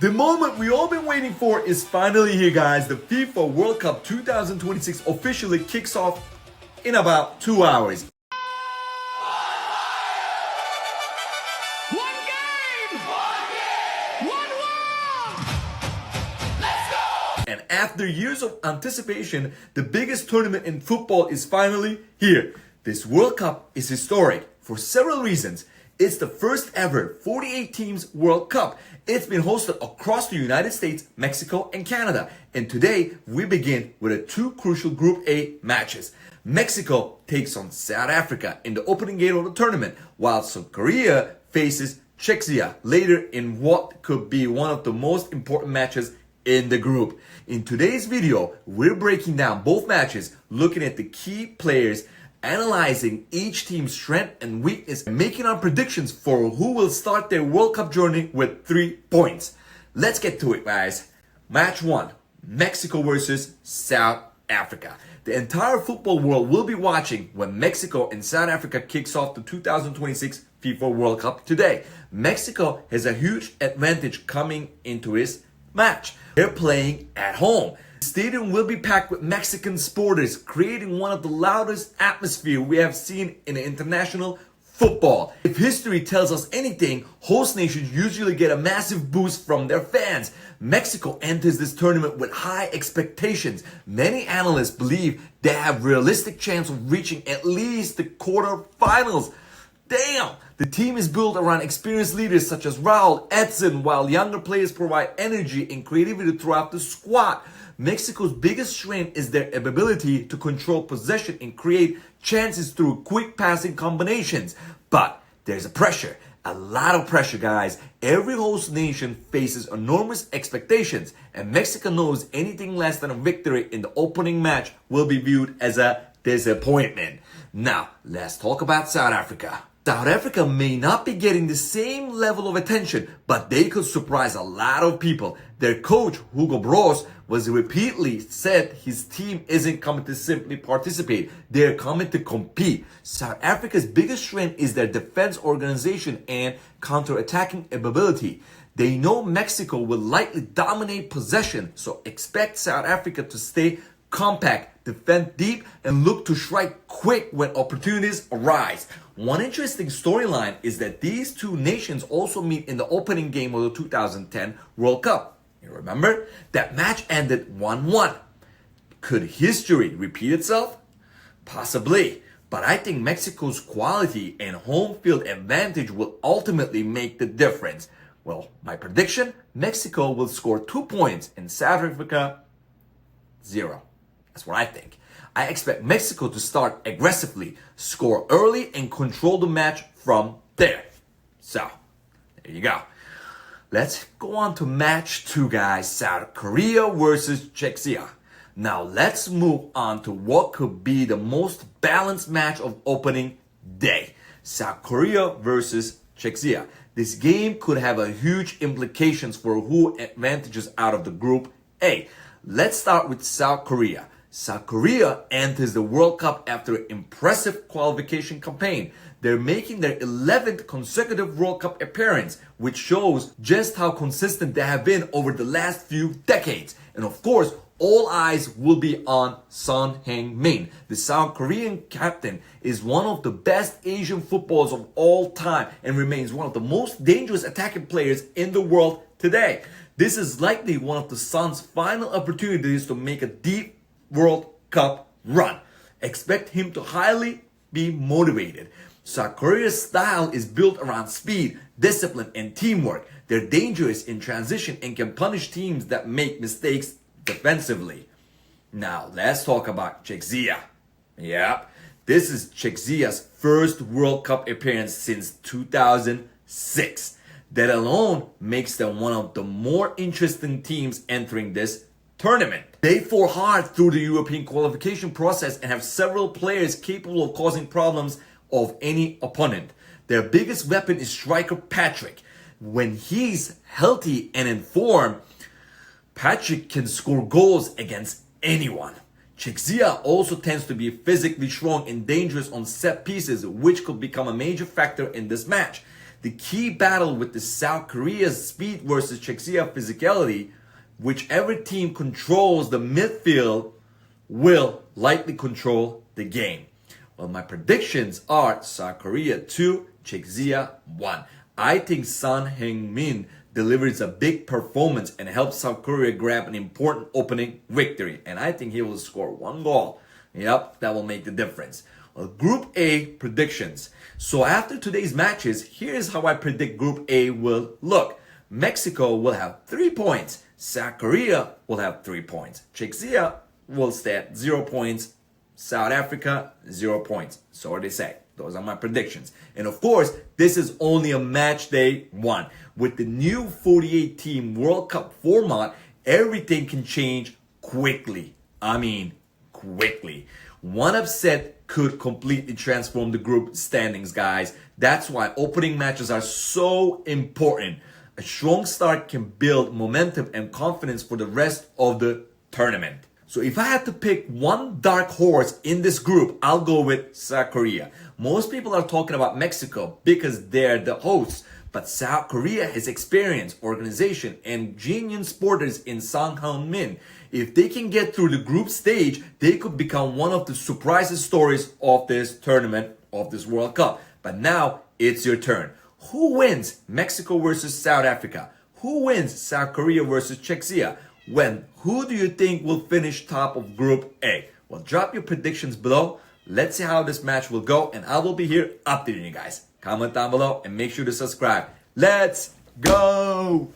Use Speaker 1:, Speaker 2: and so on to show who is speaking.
Speaker 1: The moment we all been waiting for is finally here, guys. The FIFA World Cup 2026 officially kicks off in about 2 hours.
Speaker 2: One game! One war! Let's go!
Speaker 1: And after years of anticipation, the biggest tournament in football is finally here. This World Cup is historic for several reasons. It's the first ever 48 teams World Cup. It's been hosted across the United States, Mexico, and Canada. And today, we begin with the two crucial Group A matches. Mexico takes on South Africa in the opening game of the tournament, while South Korea faces Czechia later in what could be one of the most important matches in the group. In today's video, we're breaking down both matches, looking at the key players, analyzing each team's strength and weakness, and making our predictions for who will start their World Cup journey with 3 points. Let's get to it, guys. Match 1, Mexico versus South Africa. The entire football world will be watching when Mexico and South Africa kicks off the 2026 FIFA World Cup today. Mexico has a huge advantage coming into this match. They're playing at home. The stadium will be packed with Mexican supporters, creating one of the loudest atmosphere we have seen in international football. If history tells us anything, host nations usually get a massive boost from their fans. Mexico enters this tournament with high expectations. Many analysts believe they have realistic chance of reaching at least the quarterfinals. Damn! The team is built around experienced leaders such as Raul, Edson, while younger players provide energy and creativity throughout the squad. Mexico's biggest strength is their ability to control possession and create chances through quick passing combinations. But there's a lot of pressure, guys. Every host nation faces enormous expectations, and Mexico knows anything less than a victory in the opening match will be viewed as a disappointment. Now, let's talk about South Africa. South Africa may not be getting the same level of attention, but they could surprise a lot of people. Their coach, Hugo Broos, was repeatedly said his team isn't coming to simply participate. They're coming to compete. South Africa's biggest strength is their defense organization and counter-attacking ability. They know Mexico will likely dominate possession, so expect South Africa to stay compact, defend deep, and look to strike quick when opportunities arise. One interesting storyline is that these two nations also meet in the opening game of the 2010 World Cup. You remember? That match ended 1-1. Could history repeat itself? Possibly. But I think Mexico's quality and home field advantage will ultimately make the difference. Well, my prediction, Mexico will score 2 points and South Africa 0. That's what I think. I expect Mexico to start aggressively, score early, and control the match from there. So, there you go. Let's go on to match 2, guys. South Korea versus Czechia. Now, let's move on to what could be the most balanced match of opening day. South Korea versus Czechia. This game could have a huge implications for who advantages out of the Group A. Let's start with South Korea. South Korea enters the World Cup after an impressive qualification campaign. They're making their 11th consecutive World Cup appearance, which shows just how consistent they have been over the last few decades. And of course, all eyes will be on Son Heung-min. The South Korean captain is one of the best Asian footballers of all time and remains one of the most dangerous attacking players in the world today. This is likely one of the Sun's final opportunities to make a deep World Cup run. Expect him to highly be motivated. South Korea's style is built around speed, discipline, and teamwork. They're dangerous in transition and can punish teams that make mistakes defensively. Now, let's talk about Czechia. Yeah, this is Czechia's first World Cup appearance since 2006. That alone makes them one of the more interesting teams entering this tournament. They fought hard through the European qualification process and have several players capable of causing problems of any opponent. Their biggest weapon is striker Patrick. When he's healthy and in form, Patrick can score goals against anyone. Czechia also tends to be physically strong and dangerous on set pieces, which could become a major factor in this match. The key battle with the South Korea's speed versus Czechia physicality, whichever team controls the midfield will likely control the game. Well, my predictions are South Korea 2, Czechia 1. I think Son Heung-min delivers a big performance and helps South Korea grab an important opening victory. And I think he will score 1 goal. Yep, that will make the difference. Well, Group A predictions. So after today's matches, here's how I predict Group A will look. Mexico will have 3 points. South Korea will have 3 points. Czechia will stay at 0 points. South Africa, 0 points. So they say. Those are my predictions. And of course, this is only a match day 1. With the new 48-team World Cup format, everything can change quickly. I mean, quickly. One upset could completely transform the group standings, guys. That's why opening matches are so important. A strong start can build momentum and confidence for the rest of the tournament. So if I had to pick one dark horse in this group, I'll go with South Korea. Most people are talking about Mexico because they're the hosts. But South Korea has experience, organization, and genuine sporters in Son Heung-min. If they can get through the group stage, they could become one of the surprises stories of this tournament, of this World Cup. But now, it's your turn. Who wins Mexico versus South Africa? Who wins South Korea versus Czechia? Who do you think will finish top of Group A? Well, drop your predictions below. Let's see how this match will go, and I will be here updating you guys. Comment down below and make sure to subscribe. Let's go!